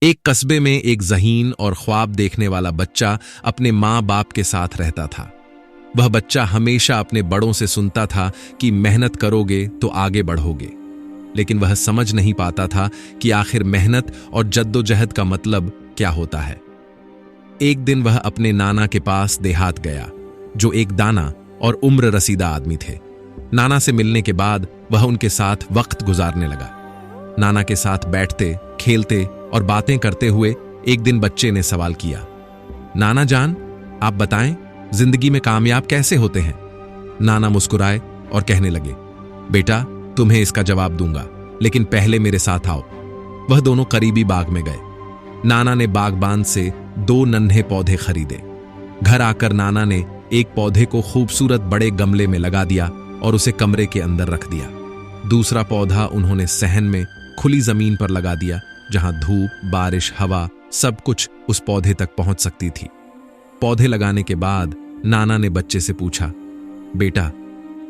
एक कस्बे में एक ज़हीन और ख्वाब देखने वाला बच्चा अपने माँ बाप के साथ रहता था। वह बच्चा हमेशा अपने बड़ों से सुनता था कि मेहनत करोगे तो आगे बढ़ोगे, लेकिन वह समझ नहीं पाता था कि आखिर मेहनत और जद्दोजहद का मतलब क्या होता है। एक दिन वह अपने नाना के पास देहात गया, जो एक दाना और उम्र रसीदा आदमी थे। नाना से मिलने के बाद वह उनके साथ वक्त गुजारने लगा। नाना के साथ बैठते, खेलते और बातें करते हुए एक दिन बच्चे ने सवाल किया, नाना जान, आप बताएं, जिंदगी में कामयाब कैसे होते हैं? नाना मुस्कुराए और कहने लगे, बेटा, तुम्हें इसका जवाब दूंगा, लेकिन पहले मेरे साथ आओ। वह दोनों करीबी बाग में गए। नाना ने बागबान से 2 नन्हे पौधे खरीदे। घर आकर नाना ने एक पौधे को खूबसूरत बड़े गमले में लगा दिया और उसे कमरे के अंदर रख दिया। दूसरा पौधा उन्होंने सहन में खुली जमीन पर लगा दिया, जहां धूप, बारिश, हवा सब कुछ उस पौधे तक पहुंच सकती थी। पौधे लगाने के बाद नाना ने बच्चे से पूछा, बेटा,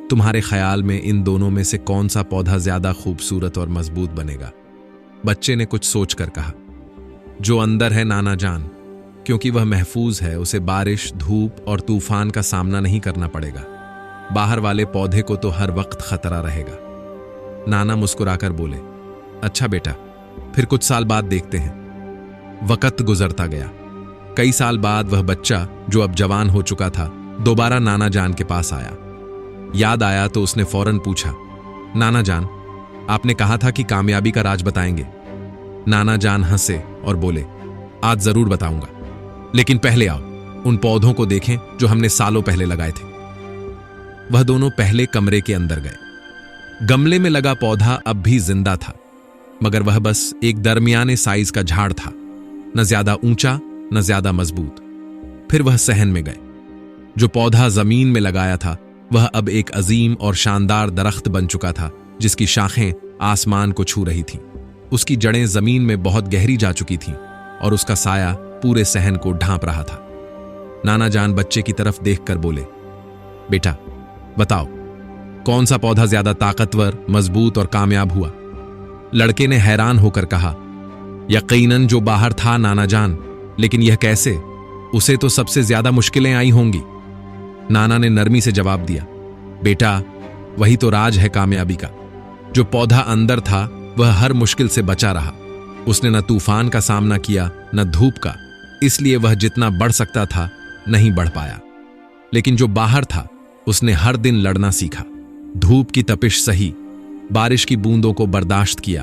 तुम्हारे ख्याल में इन दोनों में से कौन सा पौधा ज्यादा खूबसूरत और मजबूत बनेगा? बच्चे ने कुछ सोचकर कहा, जो अंदर है नाना जान, क्योंकि वह महफूज है, उसे बारिश, धूप और तूफान का सामना नहीं करना पड़ेगा। बाहर वाले पौधे को तो हर वक्त खतरा रहेगा। नाना मुस्कुराकर बोले, अच्छा बेटा, फिर कुछ साल बाद देखते हैं। वक्त गुजरता गया। कई साल बाद वह बच्चा, जो अब जवान हो चुका था, दोबारा नाना जान के पास आया। याद आया तो उसने फौरन पूछा, नाना जान, आपने कहा था कि कामयाबी का राज बताएंगे। नाना जान हंसे और बोले, आज जरूर बताऊंगा, लेकिन पहले आओ, उन पौधों को देखें जो हमने सालों पहले लगाए थे। वह दोनों पहले कमरे के अंदर गए। गमले में लगा पौधा अब भी जिंदा था, मगर वह बस एक दरमियाने साइज का झाड़ था, न ज्यादा ऊंचा न ज्यादा मजबूत। फिर वह सहन में गए। जो पौधा जमीन में लगाया था, वह अब एक अजीम और शानदार दरख्त बन चुका था, जिसकी शाखें आसमान को छू रही थीं। उसकी जड़ें जमीन में बहुत गहरी जा चुकी थीं और उसका साया पूरे सहन को ढांप रहा था। नाना जान बच्चे की तरफ देखकर बोले, बेटा, बताओ, कौन सा पौधा ज्यादा ताकतवर, मजबूत और कामयाब हुआ? लड़के ने हैरान होकर कहा, यकीनन जो बाहर था नाना जान, लेकिन यह कैसे? उसे तो सबसे ज्यादा मुश्किलें आई होंगी। नाना ने नरमी से जवाब दिया, बेटा, वही तो राज है कामयाबी का। जो पौधा अंदर था वह हर मुश्किल से बचा रहा। उसने न तूफान का सामना किया न धूप का, इसलिए वह जितना बढ़ सकता था नहीं बढ़ पाया। लेकिन जो बाहर था, उसने हर दिन लड़ना सीखा। धूप की तपिश सही, बारिश की बूंदों को बर्दाश्त किया,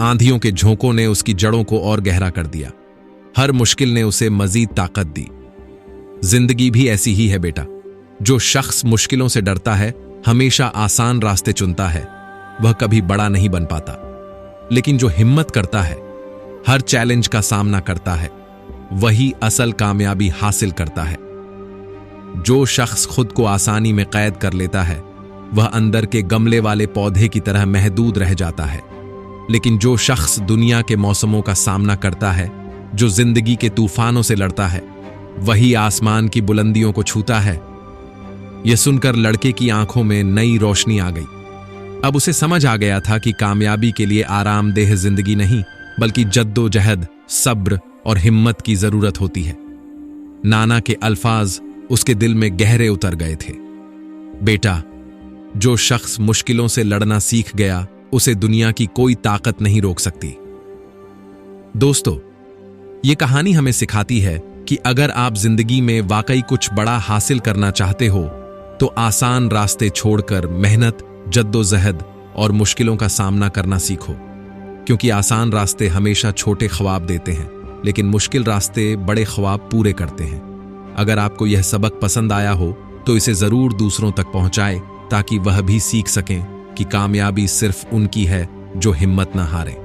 आंधियों के झोंकों ने उसकी जड़ों को और गहरा कर दिया। हर मुश्किल ने उसे मजीद ताकत दी। जिंदगी भी ऐसी ही है बेटा। जो शख्स मुश्किलों से डरता है, हमेशा आसान रास्ते चुनता है, वह कभी बड़ा नहीं बन पाता। लेकिन जो हिम्मत करता है, हर चैलेंज का सामना करता है, वही असल कामयाबी हासिल करता है। जो शख्स खुद को आसानी में कैद कर लेता है, वह अंदर के गमले वाले पौधे की तरह महदूद रह जाता है। लेकिन जो शख्स दुनिया के मौसमों का सामना करता है, जो जिंदगी के तूफानों से लड़ता है, वही आसमान की बुलंदियों को छूता है। यह सुनकर लड़के की आंखों में नई रोशनी आ गई। अब उसे समझ आ गया था कि कामयाबी के लिए आरामदेह जिंदगी नहीं, बल्कि जद्दोजहद, सब्र और हिम्मत की जरूरत होती है। नाना के अल्फाज उसके दिल में गहरे उतर गए थे। बेटा, जो शख्स मुश्किलों से लड़ना सीख गया, उसे दुनिया की कोई ताकत नहीं रोक सकती। दोस्तों, ये कहानी हमें सिखाती है कि अगर आप जिंदगी में वाकई कुछ बड़ा हासिल करना चाहते हो, तो आसान रास्ते छोड़कर मेहनत, जद्दोजहद और मुश्किलों का सामना करना सीखो। क्योंकि आसान रास्ते हमेशा छोटे ख्वाब देते हैं, लेकिन मुश्किल रास्ते बड़े ख्वाब पूरे करते हैं। अगर आपको यह सबक पसंद आया हो, तो इसे जरूर दूसरों तक पहुंचाएं, ताकि वह भी सीख सकें कि कामयाबी सिर्फ उनकी है जो हिम्मत न हारें।